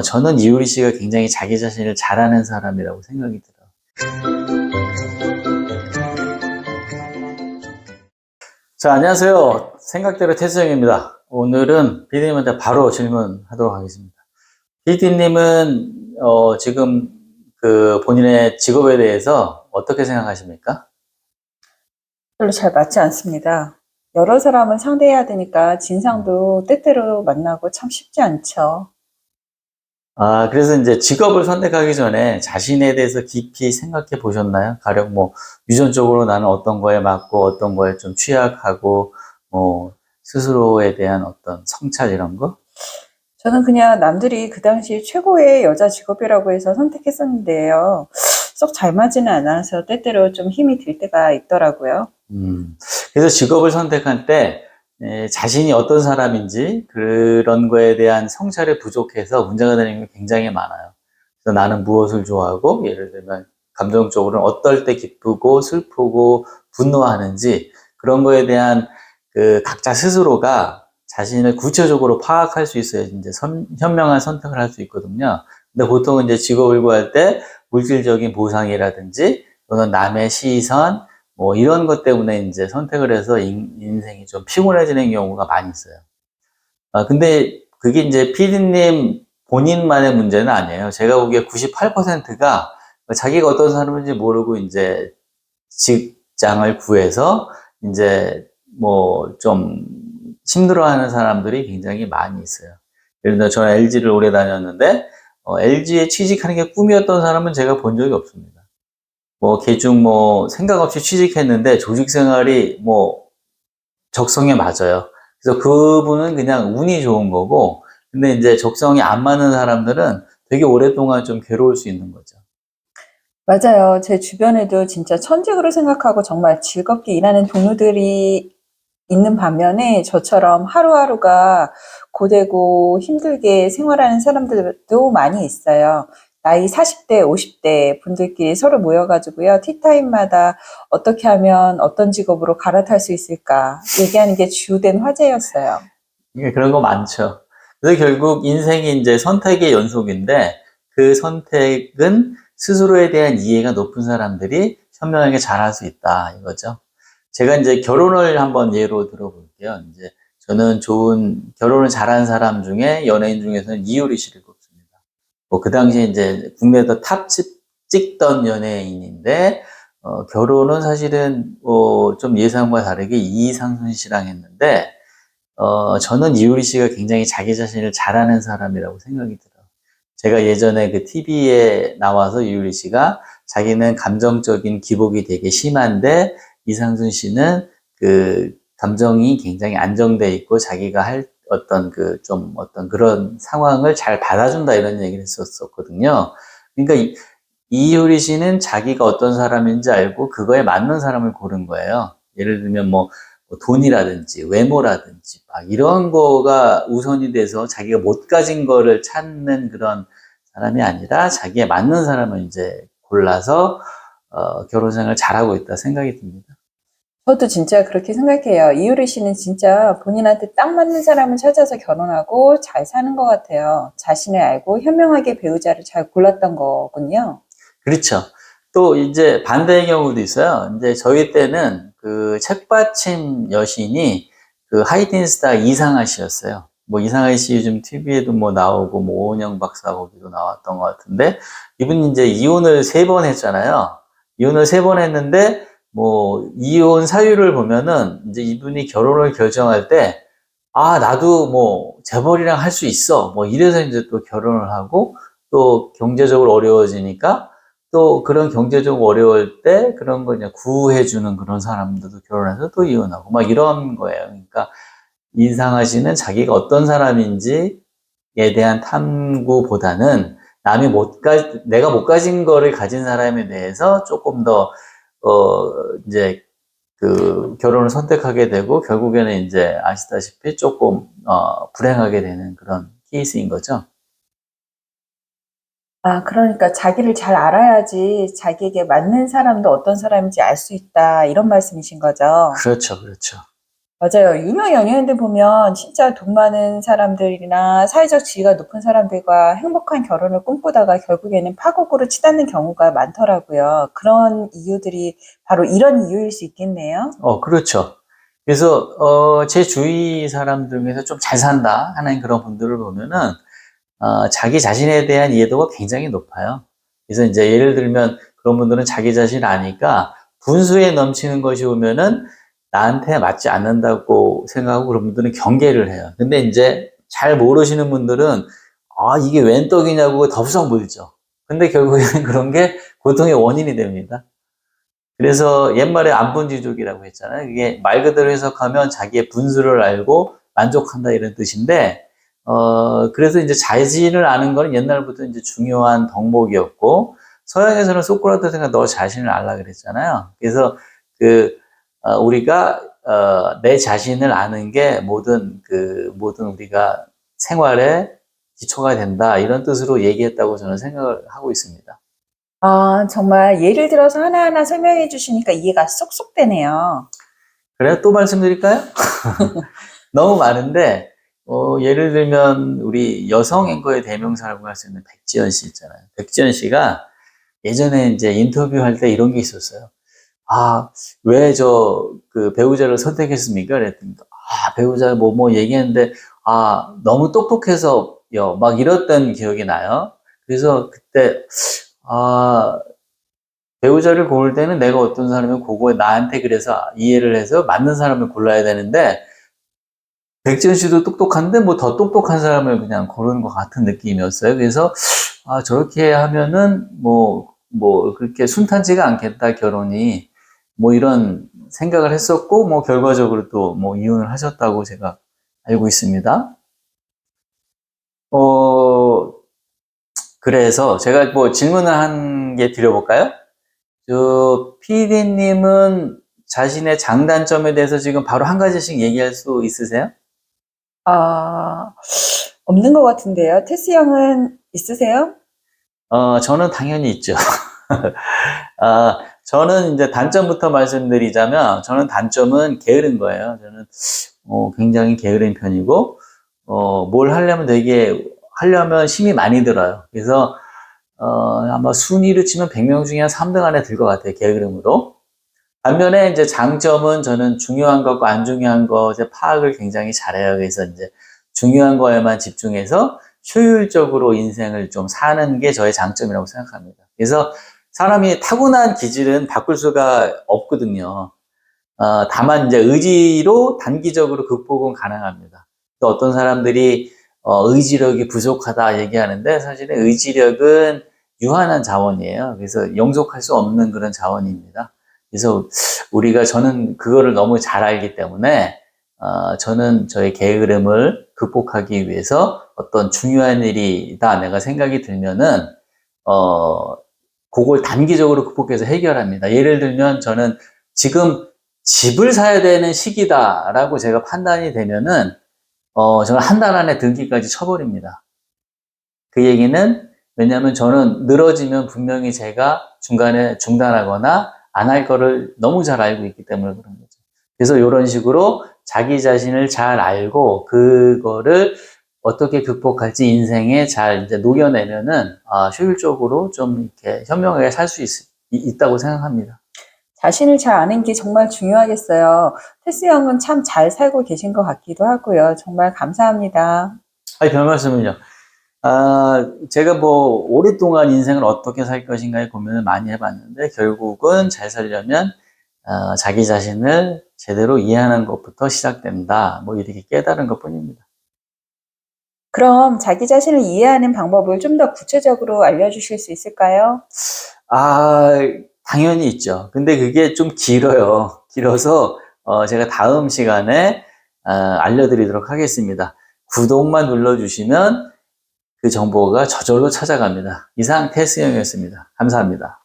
저는 이효리 씨가 굉장히 자기 자신을 잘 아는 사람이라고 생각이 들어요. 자, 안녕하세요. 생각대로 태수형입니다. 오늘은 PD님한테 바로 질문하도록 하겠습니다. PD님은 지금 그 본인의 직업에 대해서 어떻게 생각하십니까? 별로 잘 맞지 않습니다. 여러 사람을 상대해야 되니까 진상도 때때로 만나고 참 쉽지 않죠. 그래서 이제 직업을 선택하기 전에 자신에 대해서 깊이 생각해 보셨나요? 가령 뭐 유전적으로 나는 어떤 거에 맞고 어떤 거에 좀 취약하고 뭐 스스로에 대한 어떤 성찰 이런 거? 저는 그냥 남들이 그 당시 최고의 여자 직업이라고 해서 선택했었는데요. 썩 잘 맞지는 않아서 때때로 좀 힘이 들 때가 있더라고요. 그래서 직업을 선택할 때 자신이 어떤 사람인지 그런 거에 대한 성찰이 부족해서 문제가 되는 게 굉장히 많아요. 그래서 나는 무엇을 좋아하고 예를 들면 감정적으로는 어떨 때 기쁘고 슬프고 분노하는지 그런 거에 대한 그 각자 스스로가 자신을 구체적으로 파악할 수 있어야 이제 현명한 선택을 할 수 있거든요. 근데 보통 이제 직업을 구할 때 물질적인 보상이라든지 또는 남의 시선 뭐 이런 것 때문에 이제 선택을 해서 인생이 좀 피곤해지는 경우가 많이 있어요. 근데 그게 이제 피디님 본인만의 문제는 아니에요. 제가 보기에 98%가 자기가 어떤 사람인지 모르고 이제 직장을 구해서 이제 뭐 좀 힘들어하는 사람들이 굉장히 많이 있어요. 예를 들어 저는 LG를 오래 다녔는데 LG에 취직하는 게 꿈이었던 사람은 제가 본 적이 없습니다. 뭐 개중 뭐 생각 없이 취직했는데 조직 생활이 뭐 적성에 맞아요. 그래서 그분은 그냥 운이 좋은 거고, 근데 이제 적성이 안 맞는 사람들은 되게 오랫동안 좀 괴로울 수 있는 거죠. 맞아요. 제 주변에도 진짜 천직으로 생각하고 정말 즐겁게 일하는 동료들이 있는 반면에 저처럼 하루하루가 고되고 힘들게 생활하는 사람들도 많이 있어요. 나이 40대, 50대 분들끼리 서로 모여가지고요. 티타임마다 어떻게 하면 어떤 직업으로 갈아탈 수 있을까 얘기하는 게 주된 화제였어요. 이게 그런 거 많죠. 그래서 결국 인생이 이제 선택의 연속인데, 그 선택은 스스로에 대한 이해가 높은 사람들이 현명하게 잘할 수 있다, 이거죠. 제가 이제 결혼을 한번 예로 들어볼게요. 이제 저는 좋은 결혼을 잘한 사람 중에 연예인 중에서는 이효리 씨를 꼽습니다. 뭐 그 당시에 이제 국내에서 탑 찍던 연예인인데 결혼은 사실은 좀 예상과 다르게 이상순 씨랑 했는데 저는 이효리 씨가 굉장히 자기 자신을 잘 아는 사람이라고 생각이 들어요. 제가 예전에 그 TV에 나와서 이효리 씨가 자기는 감정적인 기복이 되게 심한데 이상순 씨는 그 감정이 굉장히 안정돼 있고 자기가 할 어떤 그 좀 어떤 그런 상황을 잘 받아준다 이런 얘기를 했었거든요. 그러니까 이효리 씨는 자기가 어떤 사람인지 알고 그거에 맞는 사람을 고른 거예요. 예를 들면 뭐 돈이라든지 외모라든지 막 이런 거가 우선이 돼서 자기가 못 가진 거를 찾는 그런 사람이 아니라 자기에 맞는 사람을 이제 골라서 결혼 생활을 잘하고 있다 생각이 듭니다. 저도 진짜 그렇게 생각해요. 이효리 씨는 진짜 본인한테 딱 맞는 사람을 찾아서 결혼하고 잘 사는 것 같아요. 자신을 알고 현명하게 배우자를 잘 골랐던 거군요. 그렇죠. 또 이제 반대의 경우도 있어요. 이제 저희 때는 그 책받침 여신이 그 하이틴 스타 이상아 씨였어요. 뭐 이상아 씨 요즘 TV에도 뭐 나오고 뭐 오은영 박사 거기도 나왔던 것 같은데 이분이 이제 이혼을 3번 했잖아요. 이혼을 3번 했는데 뭐 이혼 사유를 보면은 이제 이분이 결혼을 결정할 때 나도 뭐 재벌이랑 할 수 있어. 뭐 이래서 이제 또 결혼을 하고 또 경제적으로 어려워지니까 또 그런 경제적으로 어려울 때 그런 거 이제 구해주는 그런 사람들도 결혼해서 또 이혼하고 막 이런 거예요. 그러니까 인상하시는 자기가 어떤 사람인지에 대한 탐구보다는 내가 못 가진 거를 가진 사람에 대해서 조금 더, 이제 그 결혼을 선택하게 되고 결국에는 이제 아시다시피 조금, 불행하게 되는 그런 케이스인 거죠. 아, 그러니까 자기를 잘 알아야지 자기에게 맞는 사람도 어떤 사람인지 알 수 있다. 이런 말씀이신 거죠. 그렇죠, 그렇죠. 맞아요. 유명 연예인들 보면 진짜 돈 많은 사람들이나 사회적 지위가 높은 사람들과 행복한 결혼을 꿈꾸다가 결국에는 파국으로 치닫는 경우가 많더라고요. 그런 이유들이 바로 이런 이유일 수 있겠네요. 그렇죠. 그래서, 제 주위 사람들 중에서 좀 잘 산다 하는 그런 분들을 보면은, 자기 자신에 대한 이해도가 굉장히 높아요. 그래서 이제 예를 들면 그런 분들은 자기 자신을 아니까 분수에 넘치는 것이 오면은 나한테 맞지 않는다고 생각하고 그런 분들은 경계를 해요. 근데 이제 잘 모르시는 분들은 이게 웬 떡이냐고 덥석 물죠. 근데 결국에는 그런 게 고통의 원인이 됩니다. 그래서 옛말에 안분지족이라고 했잖아요. 이게 말 그대로 해석하면 자기의 분수를 알고 만족한다 이런 뜻인데, 그래서 이제 자신을 아는 거는 옛날부터 이제 중요한 덕목이었고, 서양에서는 소크라테스가 너 자신을 알라 그랬잖아요. 그래서 우리가, 내 자신을 아는 게 모든 우리가 생활의 기초가 된다. 이런 뜻으로 얘기했다고 저는 생각을 하고 있습니다. 아, 정말 예를 들어서 하나하나 설명해 주시니까 이해가 쏙쏙 되네요. 그래요? 또 말씀드릴까요? 너무 많은데, 예를 들면, 우리 여성 앵커의 대명사라고 할 수 있는 백지연 씨 있잖아요. 백지연 씨가 예전에 이제 인터뷰할 때 이런 게 있었어요. 왜 배우자를 선택했습니까? 그랬더니, 배우자 뭐 얘기했는데, 너무 똑똑해서요. 막 이랬던 기억이 나요. 그래서 그때, 아, 배우자를 고를 때는 내가 어떤 사람이면 그거에 나한테 그래서 이해를 해서 맞는 사람을 골라야 되는데, 백지연 씨도 똑똑한데 뭐 더 똑똑한 사람을 그냥 고르는 것 같은 느낌이었어요. 그래서 저렇게 하면은 그렇게 순탄치가 않겠다 결혼이 뭐 이런 생각을 했었고 뭐 결과적으로 또 뭐 이혼을 하셨다고 제가 알고 있습니다. 그래서 제가 뭐 질문을 한 개 드려볼까요? PD님은 자신의 장단점에 대해서 지금 바로 한 가지씩 얘기할 수 있으세요? 아, 없는 것 같은데요. 테스 형은 있으세요? 저는 당연히 있죠. 저는 이제 단점부터 말씀드리자면, 저는 단점은 게으른 거예요. 저는, 굉장히 게으른 편이고, 뭘 하려면 힘이 많이 들어요. 그래서, 아마 순위로 치면 100명 중에 한 3등 안에 들 것 같아요. 게으름으로. 반면에 이제 장점은 저는 중요한 것과 안 중요한 것의 파악을 굉장히 잘해요. 그래서 이제 중요한 거에만 집중해서 효율적으로 인생을 좀 사는 게 저의 장점이라고 생각합니다. 그래서 사람이 타고난 기질은 바꿀 수가 없거든요. 다만 이제 의지로 단기적으로 극복은 가능합니다. 또 어떤 사람들이 의지력이 부족하다 얘기하는데 사실은 의지력은 유한한 자원이에요. 그래서 영속할 수 없는 그런 자원입니다. 그래서 저는 그거를 너무 잘 알기 때문에 저는 저의 게으름을 극복하기 위해서 어떤 중요한 일이다 내가 생각이 들면은 그걸 단기적으로 극복해서 해결합니다. 예를 들면 저는 지금 집을 사야 되는 시기다라고 제가 판단이 되면은 저는 한 달 안에 등기까지 쳐버립니다. 그 얘기는 왜냐하면 저는 늘어지면 분명히 제가 중간에 중단하거나 안 할 거를 너무 잘 알고 있기 때문에 그런 거죠. 그래서 이런 식으로 자기 자신을 잘 알고 그거를 어떻게 극복할지 인생에 잘 이제 녹여내면은 효율적으로 좀 이렇게 현명하게 살 수 있다고 생각합니다. 자신을 잘 아는 게 정말 중요하겠어요. 테스 형은 참 잘 살고 계신 것 같기도 하고요. 정말 감사합니다. 별 말씀을요. 제가 뭐 오랫동안 인생을 어떻게 살 것인가에 고민을 많이 해봤는데 결국은 잘 살려면 자기 자신을 제대로 이해하는 것부터 시작된다. 뭐 이렇게 깨달은 것뿐입니다. 그럼 자기 자신을 이해하는 방법을 좀 더 구체적으로 알려주실 수 있을까요? 아, 당연히 있죠. 근데 그게 좀 길어요. 길어서 제가 다음 시간에 알려드리도록 하겠습니다. 구독만 눌러주시면 그 정보가 저절로 찾아갑니다. 이상 테스 형이었습니다. 감사합니다.